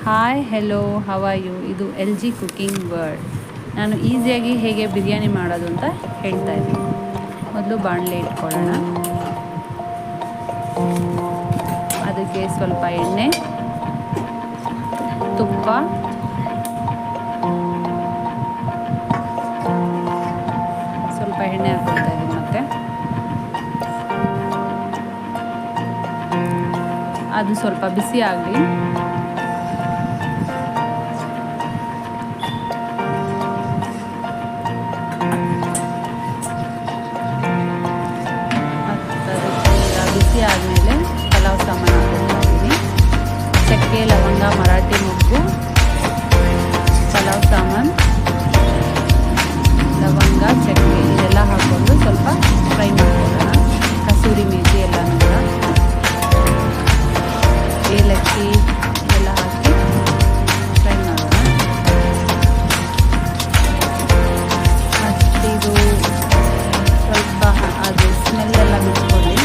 Hi hello how are you. ಇದು LG cooking world. ನಾನು ಈಸಿಯಾಗಿ ಹೇಗೆ ಬಿರಿಯಾನಿ ಮಾಡೋದು ಅಂತ ಹೇಳ್ತಾ ಇದ್ದೀನಿ. ಮೊದಲು ಬಾಣಲೆ ಇಟ್ಕೊಳ್ಳೋಣ. ಅದಕ್ಕೆ ಸ್ವಲ್ಪ ಎಣ್ಣೆ, ತುಪ್ಪ, ಸ್ವಲ್ಪ ಎಣ್ಣೆ ಹಾಕ್ಕೊಳ್ತಾ ಇದ್ದೀನಿ. ಮತ್ತೆ ಅದು ಸ್ವಲ್ಪ ಬಿಸಿ ಆಗಲಿ. ಬಿಸಿ ಆದಮೇಲೆ ಪಲಾವ್ ಸಾಮಾನು ಹಾಕ್ಕೊಳ್ತಾ ಇದ್ದೀನಿ. ಚಕ್ಕೆ, ಲವಂಗ, ಮರಾಠಿ ಮೊಗ್ಗು, ಪಲಾವ್ ಸಾಮಾನು, ಲವಂಗ, ಚಕ್ಕೆ ಇದೆಲ್ಲ ಹಾಕ್ಕೊಂಡು ಸ್ವಲ್ಪ ಫ್ರೈ ಮಾಡ್ಕೊಳ್ಳೋಣ. ಕಸೂರಿ ಮೇಥಿ ಎಲ್ಲನೂ ಕೂಡ, ಏಲಕ್ಕಿ ಎಲ್ಲ ಹಾಕಿ ಫ್ರೈ ಮಾಡೋಣ. ಮತ್ತಿದು ಸ್ವಲ್ಪ ಅದು ಸ್ಮೆಲ್ಲೆಲ್ಲ ಬಿಟ್ಕೊಳ್ಳಿ.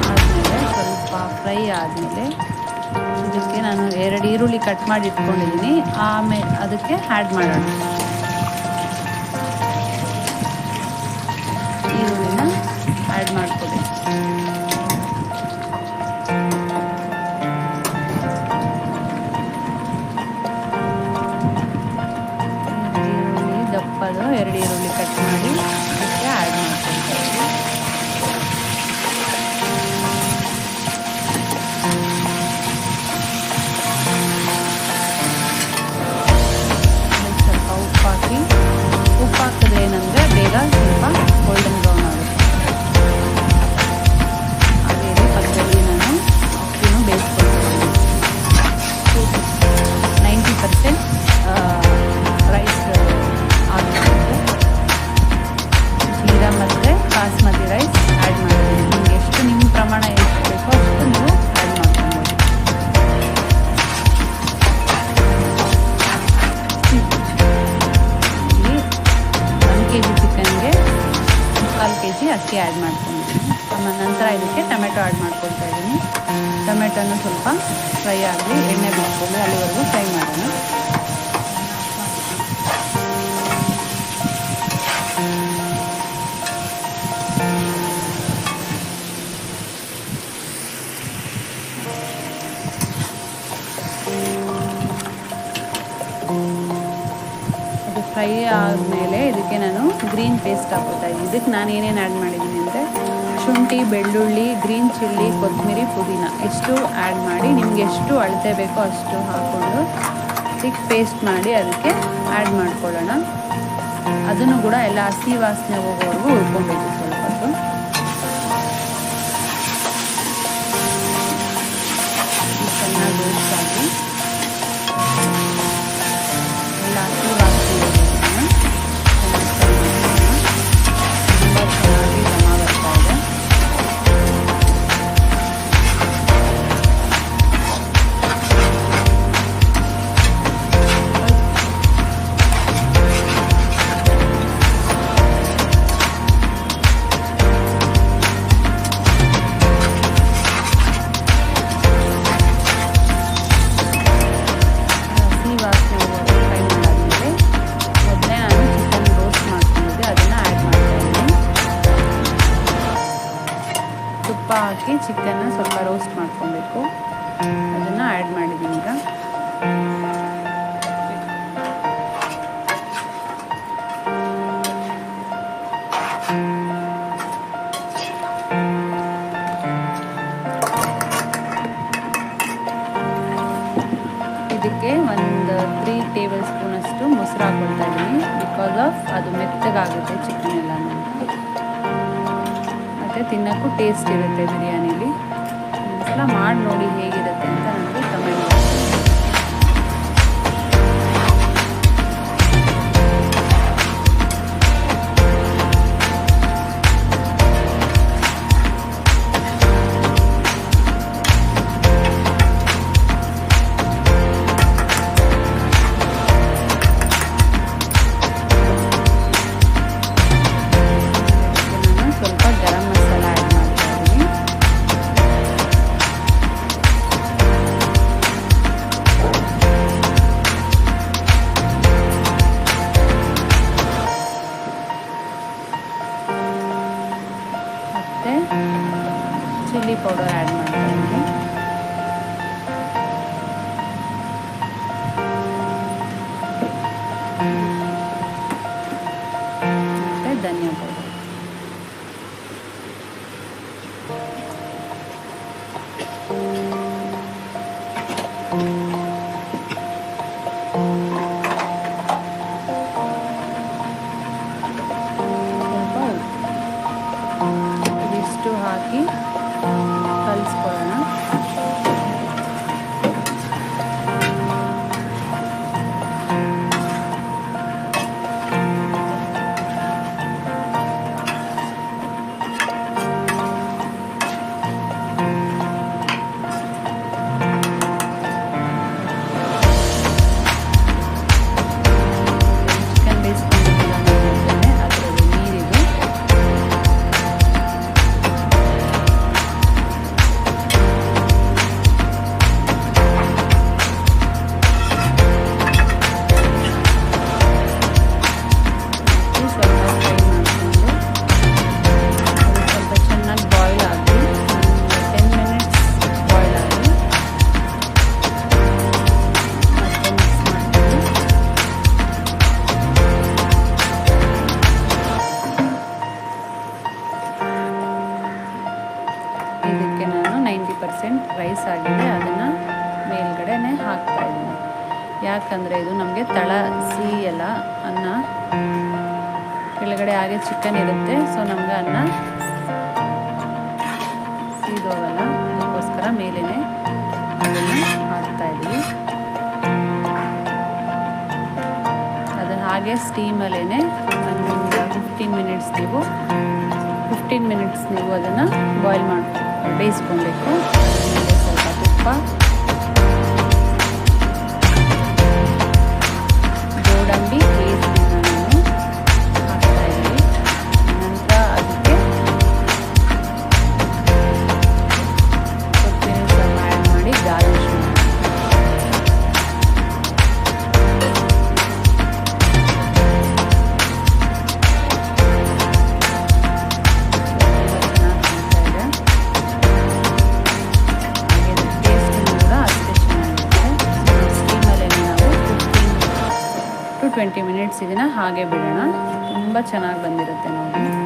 ಆದಮೇಲೆ ಸ್ವಲ್ಪ ಫ್ರೈ ಆದಮೇಲೆ ಇದಕ್ಕೆ ನಾನು 2 ಈರುಳ್ಳಿ ಕಟ್ ಮಾಡಿ ಇಟ್ಕೊಂಡಿದ್ದೀನಿ. ಆಮೇಲೆ ಅದಕ್ಕೆ ಆ್ಯಡ್ ಮಾಡೋಣ. ಈರುಳ್ಳಿನ ಆ್ಯಡ್ ಮಾಡ್ಕೊಳ್ಳಿ. ಈರುಳ್ಳಿ ದಪ್ಪದು 2 ಈರುಳ್ಳಿ ಕಟ್ ಮಾಡಿ ಅದಕ್ಕೆ ಆ್ಯಡ್ ಮಾಡ್ಕೊಳ್ತಾ ಇದ್ದೀನಿ. ಸ್ವಲ್ಪ ಉಪ್ಪು ಹಾಕಿ, ಉಪ್ಪು ಹಾಕಿದ್ರೆ ಏನಂದರೆ ಬೇಗ ಸ್ವಲ್ಪ ಗೋಲ್ಡನ್ ಬ್ರೌನ್ ಆಗುತ್ತೆ. ಅದೇ ಪಕ್ಕದಲ್ಲಿ ನಾನು ಅಕ್ಕಿನೂ ಬೇಯಿಸ್ಕೊಳ್ತೀನಿ. 90% ರೈಸ್ ಆಗುತ್ತೆ. ಜೀರಾ ಮತ್ತು ಬಾಸ್ಮತಿ ರೈಸ್ ಆ್ಯಡ್ ಮಾಡಿದ್ದೀನಿ. ನಿಮಗೆ ಎಷ್ಟು ನಿಮ್ಮ ಪ್ರಮಾಣ ಎಷ್ಟು ಬೇಕೋ ಅಷ್ಟು ನೀವು ಆ್ಯಡ್ ಮಾಡ್ಕೊಬೋದು. ಇಲ್ಲಿ 1 kg ಚಿಕನ್ಗೆ 1/4 kg ಅಕ್ಕಿ ಆ್ಯಡ್ ಮಾಡ್ಕೊಂಡಿದ್ದೀನಿ. ನಂತರ ಇದಕ್ಕೆ ಟೊಮೆಟೊ ಆ್ಯಡ್ ಮಾಡ್ಕೊಳ್ತಾ ಇದ್ದೀನಿ. ಟೊಮೆಟೊನು ಸ್ವಲ್ಪ ಫ್ರೈ ಆಗಲಿ, ಎಣ್ಣೆ ಬಿಟ್ಕೊಂಡು ಅಲ್ಲಿವರೆಗೂ ಫ್ರೈ ಮಾಡೋಣ. ಅದು ಫ್ರೈ ಆದಮೇಲೆ ಇದಕ್ಕೆ ನಾನು ಗ್ರೀನ್ ಪೇಸ್ಟ್ ಹಾಕೋತಾ ಇದ್ದೀನಿ. ಇದಕ್ಕೆ ನಾನು ಏನೇನು ಆ್ಯಡ್ ಮಾಡಿದ್ದೀನಿ ಅಂದರೆ ಶುಂಠಿ, ಬೆಳ್ಳುಳ್ಳಿ, ಗ್ರೀನ್ ಚಿಲ್ಲಿ, ಕೊತ್ತಂಬರಿ, ಪುದೀನ ಎಷ್ಟು ಆ್ಯಡ್ ಮಾಡಿ ನಿಮ್ಗೆ ಎಷ್ಟು ಅಳತೆ ಬೇಕೋ ಅಷ್ಟು ಹಾಕ್ಕೊಂಡು ತಿಕ್ ಪೇಸ್ಟ್ ಮಾಡಿ ಅದಕ್ಕೆ ಆ್ಯಡ್ ಮಾಡ್ಕೊಳ್ಳೋಣ. ಅದನ್ನು ಕೂಡ ಎಲ್ಲ ಹಸಿ ವಾಸನೆ ಹೋಗೋವರೆಗೂ ಹುರ್ಕೊಬೇಕು ಸ್ವಲ್ಪ ಹೊತ್ತು. ಚೆನ್ನಾಗಿ ರೋಸ್ಟ್ ಆಗಿ ಎಲ್ಲ ಹಸಿ ವಾಸನೆ ಹೋಗೋದನ್ನು ತುಂಬ ಚೆನ್ನಾಗಿ ಘಮ ಬರ್ತಾ ಇದೆ. ತುಪ್ಪ ಹಾಕಿ ಚಿಕನ್ನ ಸ್ವಲ್ಪ ರೋಸ್ಟ್ ಮಾಡ್ಕೊಬೇಕು. ಅದನ್ನು ಆ್ಯಡ್ ಮಾಡಿದ್ದೀನಿ ಈಗ. ಇದಕ್ಕೆ ಒಂದು 3 ಟೇಬಲ್ ಸ್ಪೂನಷ್ಟು ಮೊಸರು ಹಾಕ್ಕೊಳ್ತಾ ಇದ್ದೀನಿ. ಬಿಕಾಸ್ ಆಫ್ ಅದು ಮೆತ್ತಗಾಗುತ್ತೆ ಚಿಕನ್ ಎಲ್ಲನೂ. ಮತ್ತು ತಿನ್ನೋಕ್ಕೂ ಟೇಸ್ಟ್ ಇರುತ್ತೆ ಬಿರಿಯಾನಿಲಿ. ಒಂದ್ಸಲ ಮಾಡಿ ನೋಡಿ ಹೇಗಿರುತ್ತೆ ಅಂತ ನನಗೆ ಕಮೆಂಟ್ ಮಾಡಿ. ಸ್ವಲ್ಪ ಗರಂ ಮಸಾಲ ಆ್ಯಡ್ ಮಾಡ್ತಾ ಇದ್ದೀನಿ. ಚಿಲ್ಲಿ ಪೌಡರ್ ಆ್ಯಡ್ ಮಾಡ್ತಾ ಇದ್ದೀನಿ. ಮತ್ತು ಧನಿಯಾ ಪೌಡರ್. ಇದಿಷ್ಟು ಹಾಕಿ ಕಲಿಸ್ಕೊಳ್ಳೋಣ. ಇದಕ್ಕೆ ನಾನು 90% ರೈಸ್ ಆಗಿದೆ, ಅದನ್ನು ಮೇಲ್ಗಡೆನೆ ಹಾಕ್ತಾ ಇದ್ದೀನಿ. ಯಾಕಂದರೆ ಇದು ನಮಗೆ ತಳ ಸಿಹಿಯಲ್ಲ, ಅನ್ನ ಕೆಳಗಡೆ ಹಾಗೆ ಚಿಕನ್ ಇರುತ್ತೆ, ಸೊ ನಮ್ಗೆ ಅನ್ನ ಸೀದೋಗಲ್ಲ. ಅದಕ್ಕೋಸ್ಕರ ಮೇಲೇ ಅದನ್ನು ಹಾಕ್ತಾ ಇದ್ದೀವಿ. ಅದನ್ನು ಹಾಗೆ ಸ್ಟೀಮಲ್ಲೇ ಒಂದು 15 ಮಿನಿಟ್ಸ್ ನೀವು ಅದನ್ನು ಬಾಯ್ಲ್ ಬೇಯಿಸ್ಕೊಬೇಕು. ಸ್ವಲ್ಪ ತುಪ್ಪ, ಗೋಡಂಬಿ ಕೇಸರಿನ ನಾನು ಹಾಕ್ತಾ ಇದ್ದೀನಿ. ನಂತರ ಅದಕ್ಕೆ ಕೊತ್ತಂಬರಿ ಸ್ವಲ್ಪ ಆ್ಯಡ್ ಮಾಡಿ ಗಾರ್ನಿಷ್ ಮಾಡಿ. ಟು 20 ಮಿನಿಟ್ಸ್ ಇದನ್ನು ಹಾಗೆ ಬಿಡೋಣ. ತುಂಬ ಚೆನ್ನಾಗಿ ಬಂದಿರುತ್ತೆ ನೋಡಿ.